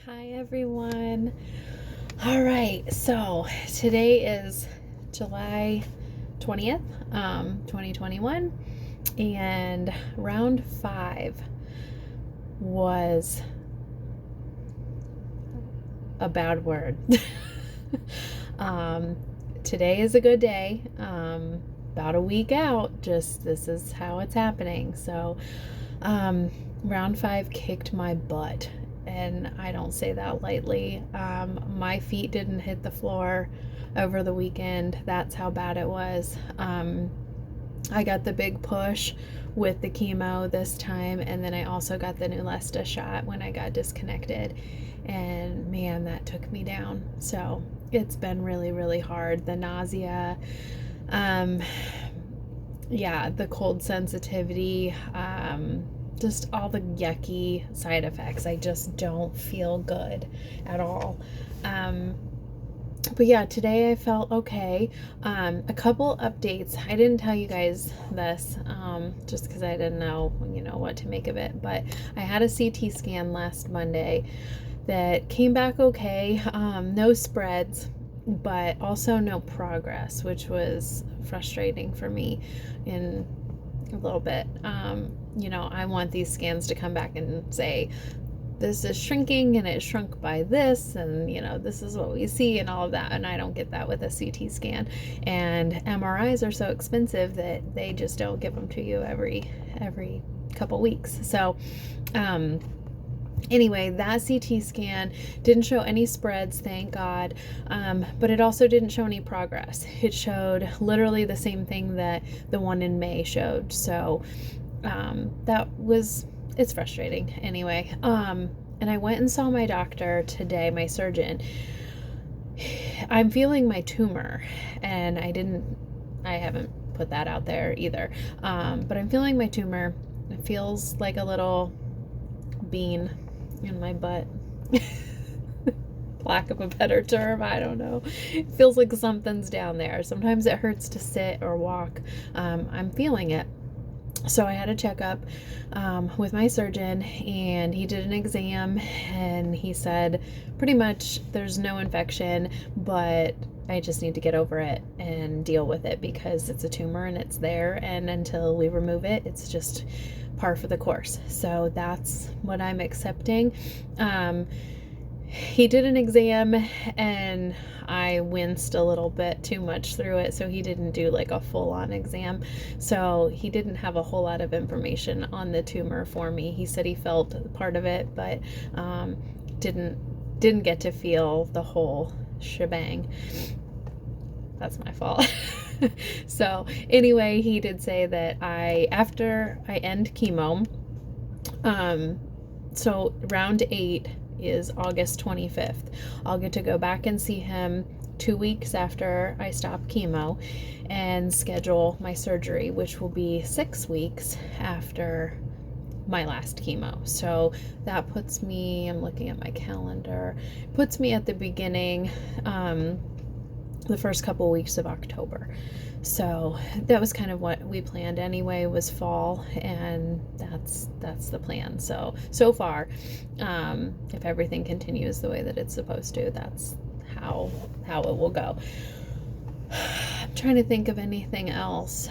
Hi everyone. All right, so today is July 20th, 2021, and round 5 was a bad word. um, Today is a good day. About a week out, just this is how it's happening. So, round 5 kicked my butt, and I don't say that lightly. My feet didn't hit the floor over the weekend. That's how bad it was. I got the big push with the chemo this time, and then I also got the Neulasta shot when I got disconnected, and man, that took me down. So it's been really, really hard. The nausea, yeah, the cold sensitivity, just all the yucky side effects. I just don't feel good at all. But yeah, today I felt okay. A couple updates. I didn't tell you guys this, just because I didn't know, what to make of it. But I had a CT scan last Monday that came back okay. No spreads, but also no progress, which was frustrating for me in a little bit. I want these scans to come back and say, this is shrinking and it shrunk by this, and this is what we see and all of that, and I don't get that with a CT scan. And MRIs are so expensive that they just don't give them to you every couple weeks. So anyway, that CT scan didn't show any spreads, thank God, but it also didn't show any progress. It showed literally the same thing that the one in May showed. So it's frustrating anyway. And I went and saw my doctor today, my surgeon. I'm feeling my tumor, and I haven't put that out there either. But I'm feeling my tumor. It feels like a little bean in my butt. Lack of a better term, I don't know. It feels like something's down there. Sometimes it hurts to sit or walk. I'm feeling it. So I had a checkup with my surgeon, and he did an exam, and he said pretty much there's no infection, but I just need to get over it and deal with it because it's a tumor and it's there, and until we remove it, it's just par for the course. So that's what I'm accepting. He did an exam, and I winced a little bit too much through it, so he didn't do like a full-on exam. So he didn't have a whole lot of information on the tumor for me. He said he felt part of it, but didn't get to feel the whole shebang. That's my fault. So anyway, he did say that after I end chemo, so round 8 is August 25th. I'll get to go back and see him 2 weeks after I stop chemo and schedule my surgery, which will be 6 weeks after my last chemo. So that puts me, I'm looking at my calendar, puts me at the beginning, the first couple weeks of October. So that was kind of what we planned anyway, was fall, and that's the plan. So far, if everything continues the way that it's supposed to, that's how it will go. I'm trying to think of anything else.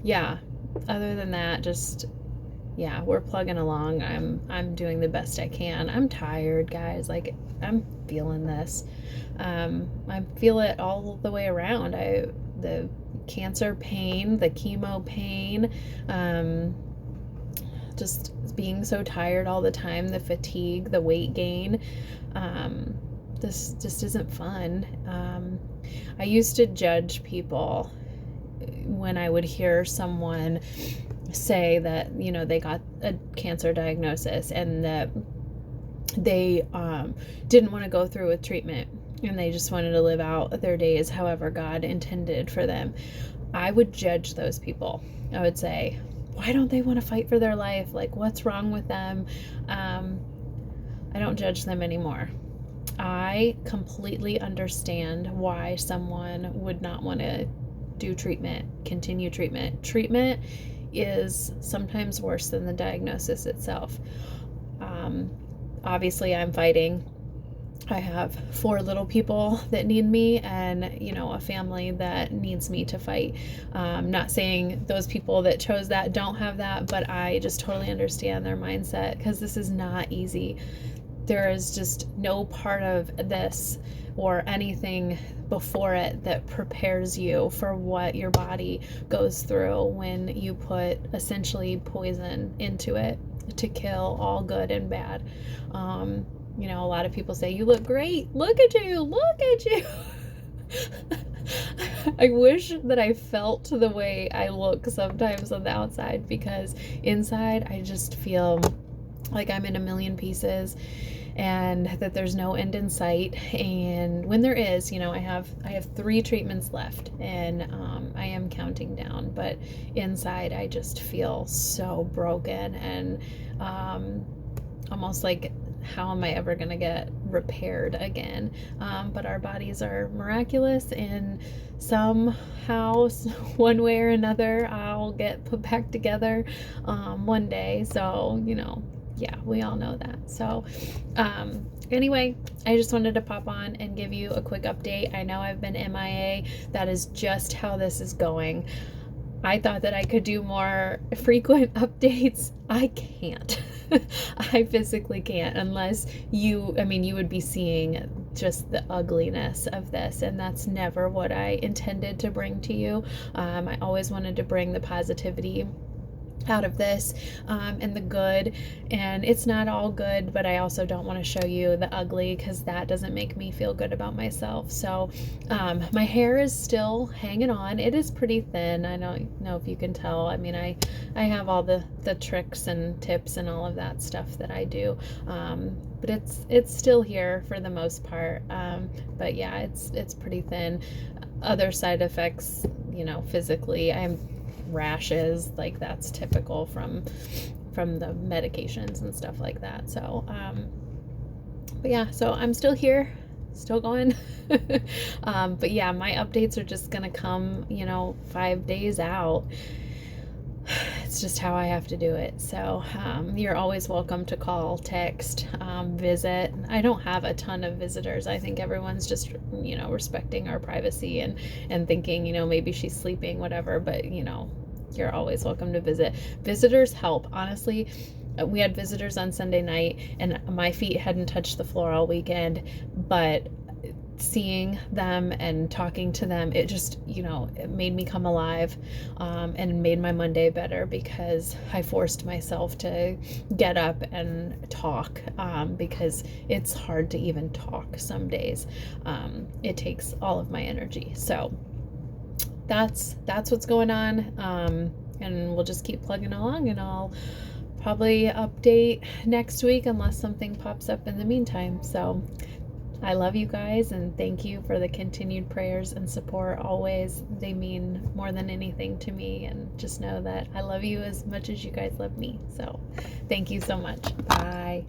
Yeah, other than that, just we're plugging along. I'm doing the best I can. I'm tired, guys. Like, I'm feeling this. I feel it all the way around. The cancer pain, the chemo pain, just being so tired all the time, the fatigue, the weight gain. This just isn't fun. I used to judge people when I would hear someone say that they got a cancer diagnosis and that they didn't want to go through with treatment, and they just wanted to live out their days however God intended for them. I would judge those people. I would say, why don't they want to fight for their life? Like, what's wrong with them? I don't judge them anymore. I completely understand why someone would not want to do treatment, continue treatment. Treatment is sometimes worse than the diagnosis itself. obviously I'm fighting. I have 4 little people that need me, and you know, a family that needs me to fight. Not saying those people that chose that don't have that, but I just totally understand their mindset, because this is not easy. There is just no part of this or anything before it that prepares you for what your body goes through when you put essentially poison into it to kill all good and bad. You know, a lot of people say, you look great. Look at you. Look at you. I wish that I felt the way I look sometimes on the outside, because inside I just feel like I'm in a million pieces, and that there's no end in sight. And when there is, you know, I have 3 treatments left, and I am counting down, but inside I just feel so broken, and almost like, how am I ever going to get repaired again? But our bodies are miraculous, and somehow, one way or another, I'll get put back together one day. So, you know, yeah, we all know that. So anyway, I just wanted to pop on and give you a quick update. I know I've been MIA. That is just how this is going. I thought that I could do more frequent updates. I can't. I physically can't, unless you would be seeing just the ugliness of this, and that's never what I intended to bring to you. I always wanted to bring the positivity out of this, and the good, and it's not all good, but I also don't want to show you the ugly, because that doesn't make me feel good about myself. So my hair is still hanging on. It is pretty thin. I don't know if you can tell. I mean, I have all the tricks and tips and all of that stuff that I do, but it's still here for the most part. But yeah, it's pretty thin. Other side effects, you know, physically, I'm rashes, like that's typical from the medications and stuff like that. So but yeah, so I'm still here, still going. But yeah, my updates are just gonna come, you know, 5 days out. It's just how I have to do it. So you're always welcome to call, text, visit. I don't have a ton of visitors. I think everyone's just, you know, respecting our privacy and thinking, you know, maybe she's sleeping, whatever. But, you know, you're always welcome to visit. Visitors help. Honestly, we had visitors on Sunday night, and my feet hadn't touched the floor all weekend, but seeing them and talking to them, it just, you know, it made me come alive, and made my Monday better, because I forced myself to get up and talk, because it's hard to even talk some days. It takes all of my energy. So that's what's going on, and we'll just keep plugging along, and I'll probably update next week unless something pops up in the meantime. So I love you guys, and thank you for the continued prayers and support always. They mean more than anything to me, and just know that I love you as much as you guys love me. So thank you so much. Bye.